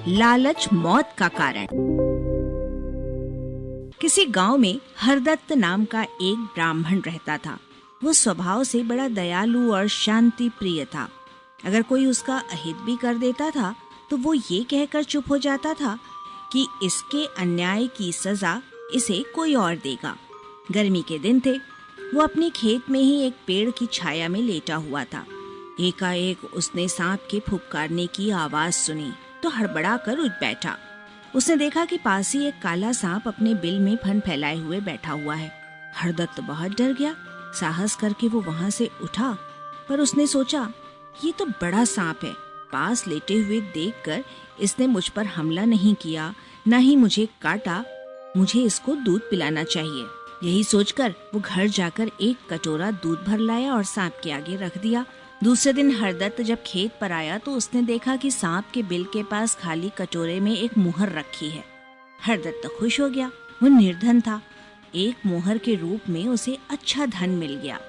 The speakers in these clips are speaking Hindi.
लालच मौत का कारण। किसी गांव में हरदत्त नाम का एक ब्राह्मण रहता था। वो स्वभाव से बड़ा दयालु और शांति प्रिय था। अगर कोई उसका अहित भी कर देता था तो वो ये कहकर चुप हो जाता था कि इसके अन्याय की सजा इसे कोई और देगा। गर्मी के दिन थे। वो अपने खेत में ही एक पेड़ की छाया में लेटा हुआ था। एकाएक उसने सांप के फुफकारने की आवाज सुनी तो हड़बड़ा कर उठ बैठा। उसने देखा कि पास ही एक काला सांप अपने बिल में फन फैलाए हुए बैठा हुआ है। हरदत्त बहुत डर गया। साहस करके वो वहां से उठा, पर उसने सोचा ये तो बड़ा सांप है। पास लेटे हुए देखकर इसने मुझ पर हमला नहीं किया, न ही मुझे काटा। मुझे इसको दूध पिलाना चाहिए। यही सोचकर वो घर जाकर एक कटोरा दूध भर लाया और सांप के आगे रख दिया। दूसरे दिन हरदत्त जब खेत पर आया तो उसने देखा कि सांप के बिल के पास खाली कटोरे में एक मुहर रखी है। हरदत्त खुश हो गया। वो निर्धन था। एक मुहर के रूप में उसे अच्छा धन मिल गया।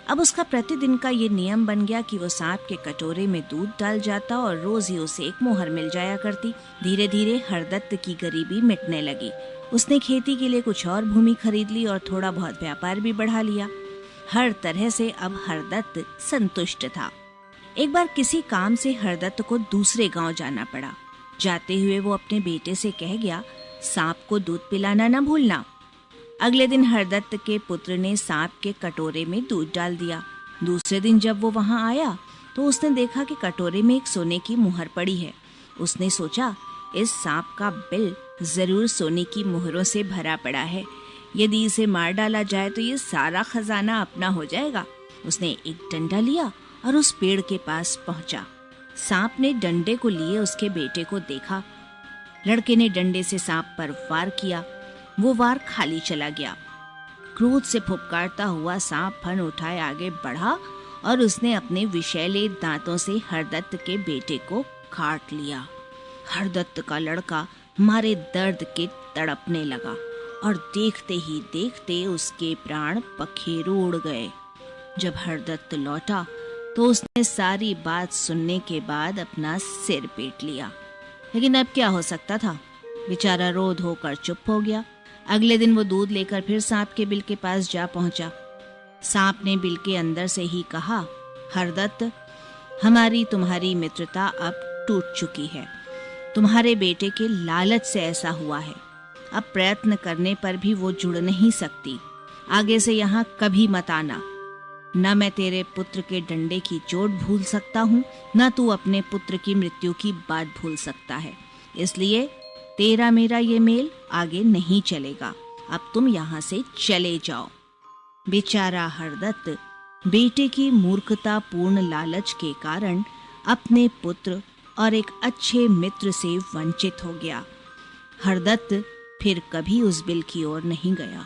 अब उसका प्रतिदिन का ये नियम बन गया कि वो सांप के कटोरे में दूध डाल जाता और रोज ही उसे एक मुहर मिल जाया करती। धीरे धीरे हरदत्त की गरीबी मिटने लगी। उसने खेती के लिए कुछ और भूमि खरीद ली और थोड़ा बहुत व्यापार भी बढ़ा लिया। हर तरह से अब हरदत्त संतुष्ट था। एक बार किसी काम से हरदत्त को दूसरे गांव जाना पड़ा। जाते हुए वो अपने बेटे से कह गया, सांप को दूध पिलाना न भूलना। अगले दिन हरदत्त के पुत्र ने सांप के कटोरे में दूध डाल दिया। दूसरे दिन जब वो वहां आया तो उसने देखा कि कटोरे में एक सोने की मुहर पड़ी है। उसने सोचा, इस सांप का बिल जरूर सोने की मुहरों से भरा पड़ा है। यदि इसे मार डाला जाए तो ये सारा खजाना अपना हो जाएगा। उसने एक डंडा लिया और उस पेड़ के पास पहुंचा। सांप ने डंडे को लिए उसके बेटे को देखा। लड़के ने डंडे से सांप पर वार किया। वो वार खाली चला गया। क्रोध से फुफकारता हुआ सांप फन उठाए आगे बढ़ा और उसने अपने विषैले दांतों से हरदत्त के बेटे को काट लिया। हरदत्त का लड़का मारे दर्द के तड़पने लगा और देखते ही देखते उसके प्राण पखेरु उड़ गए। जब हरदत्त लौटा तो उसने सारी बात सुनने के बाद अपना सिर पीट लिया। लेकिन अब क्या हो सकता था। बेचारा रो धोकर चुप हो गया। अगले दिन वो दूध लेकर फिर सांप के बिल के पास जा पहुंचा। सांप ने बिल के अंदर से ही कहा, हरदत्त, हमारी तुम्हारी मित्रता अब टूट चुकी है। तुम्हारे बेटे के लालच से ऐसा हुआ है। अब प्रयत्न करने पर भी वो जुड़ नहीं सकती। आगे से यहाँ कभी मत आना। न मैं तेरे पुत्र के डंडे की चोट भूल सकता हूँ, न तू अपने पुत्र की मृत्यु की बात भूल सकता है। इसलिए तेरा मेरा ये मेल आगे नहीं चलेगा। अब तुम यहाँ से चले जाओ। बेचारा हरदत्त बेटे की मूर्खतापूर्ण लालच के कारण अपने पुत्र और एक अच्छे मित्र से वंचित हो गया। हरदत्त फिर कभी उस बिल की ओर नहीं गया।